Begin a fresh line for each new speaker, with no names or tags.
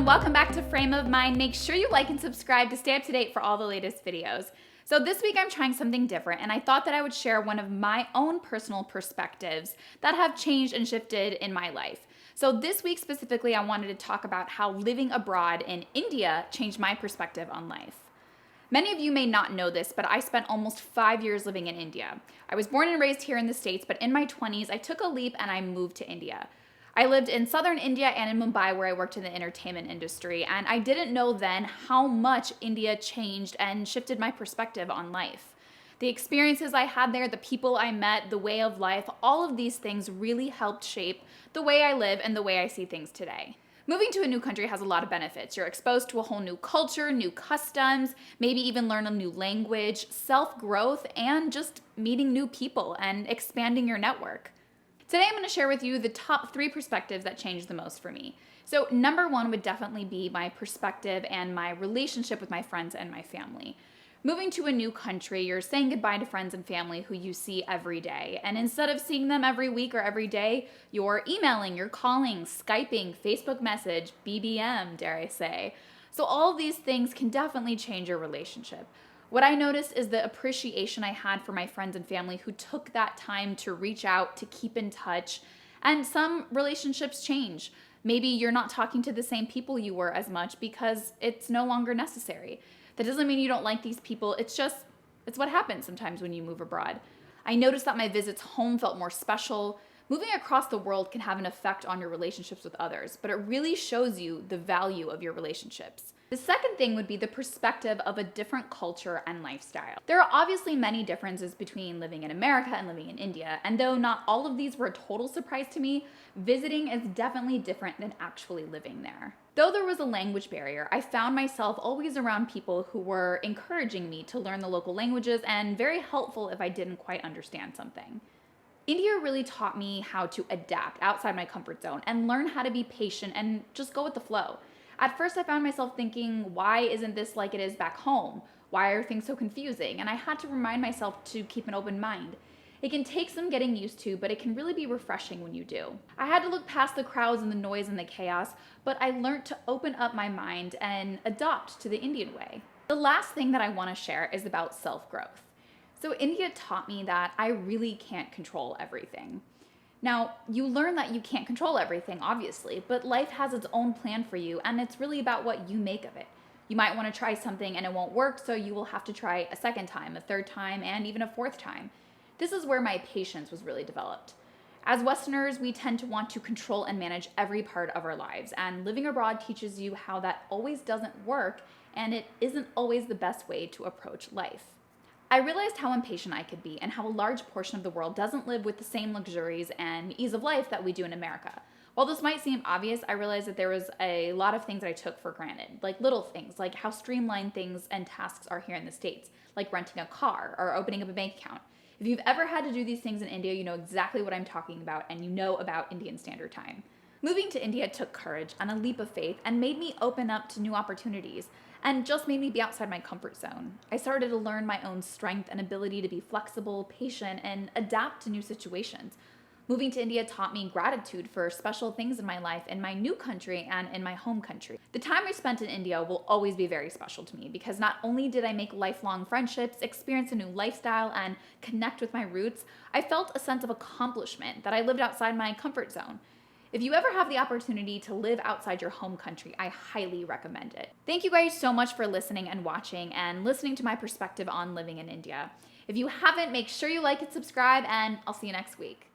welcome back to Frame of Mind. Make sure you like and subscribe to stay up to date for all the latest videos. So this week I'm trying something different, and I thought that I would share one of my own personal perspectives that have changed and shifted in my life. So this week specifically, I wanted to talk about how living abroad in India changed my perspective on life. Many of you may not know this, but I spent almost 5 years living in India. I was born and raised here in the States, but in my 20s, I took a leap and I moved to India. I lived in southern India and in Mumbai, where I worked in the entertainment industry, and I didn't know then how much India changed and shifted my perspective on life. The experiences I had there, the people I met, the way of life, all of these things really helped shape the way I live and the way I see things today. Moving to a new country has a lot of benefits. You're exposed to a whole new culture, new customs, maybe even learn a new language, self-growth, and just meeting new people and expanding your network. Today I'm going to share with you the top 3 perspectives that changed the most for me. So number 1 would definitely be my perspective and my relationship with my friends and my family. Moving to a new country, you're saying goodbye to friends and family who you see every day. And instead of seeing them every week or every day, you're emailing, you're calling, Skyping, Facebook message, BBM, dare I say. So all of these things can definitely change your relationship. What I noticed is the appreciation I had for my friends and family who took that time to reach out, to keep in touch. And some relationships change. Maybe you're not talking to the same people you were as much because it's no longer necessary. That doesn't mean you don't like these people. It's what happens sometimes when you move abroad. I noticed that my visits home felt more special. Moving across the world can have an effect on your relationships with others, but it really shows you the value of your relationships. The second thing would be the perspective of a different culture and lifestyle. There are obviously many differences between living in America and living in India, and though not all of these were a total surprise to me, visiting is definitely different than actually living there. Though there was a language barrier, I found myself always around people who were encouraging me to learn the local languages and very helpful if I didn't quite understand something. India really taught me how to adapt outside my comfort zone and learn how to be patient and just go with the flow. At first, I found myself thinking, why isn't this like it is back home? Why are things so confusing? And I had to remind myself to keep an open mind. It can take some getting used to, but it can really be refreshing when you do. I had to look past the crowds and the noise and the chaos, but I learned to open up my mind and adopt to the Indian way. The last thing that I want to share is about self-growth. So India taught me that I really can't control everything. Now, you learn that you can't control everything, obviously, but life has its own plan for you, and it's really about what you make of it. You might want to try something and it won't work, so you will have to try a second time, a third time, and even a fourth time. This is where my patience was really developed. As Westerners, we tend to want to control and manage every part of our lives, and living abroad teaches you how that always doesn't work, and it isn't always the best way to approach life. I realized how impatient I could be and how a large portion of the world doesn't live with the same luxuries and ease of life that we do in America. While this might seem obvious, I realized that there was a lot of things that I took for granted, like little things, like how streamlined things and tasks are here in the States, like renting a car or opening up a bank account. If you've ever had to do these things in India, you know exactly what I'm talking about, and you know about Indian Standard Time. Moving to India took courage and a leap of faith and made me open up to new opportunities and just made me be outside my comfort zone. I started to learn my own strength and ability to be flexible, patient, and adapt to new situations. Moving to India taught me gratitude for special things in my life in my new country and in my home country. The time I spent in India will always be very special to me because not only did I make lifelong friendships, experience a new lifestyle, and connect with my roots, I felt a sense of accomplishment that I lived outside my comfort zone. If you ever have the opportunity to live outside your home country, I highly recommend it. Thank you guys so much for listening and watching and listening to my perspective on living in India. If you haven't, make sure you like and subscribe, and I'll see you next week.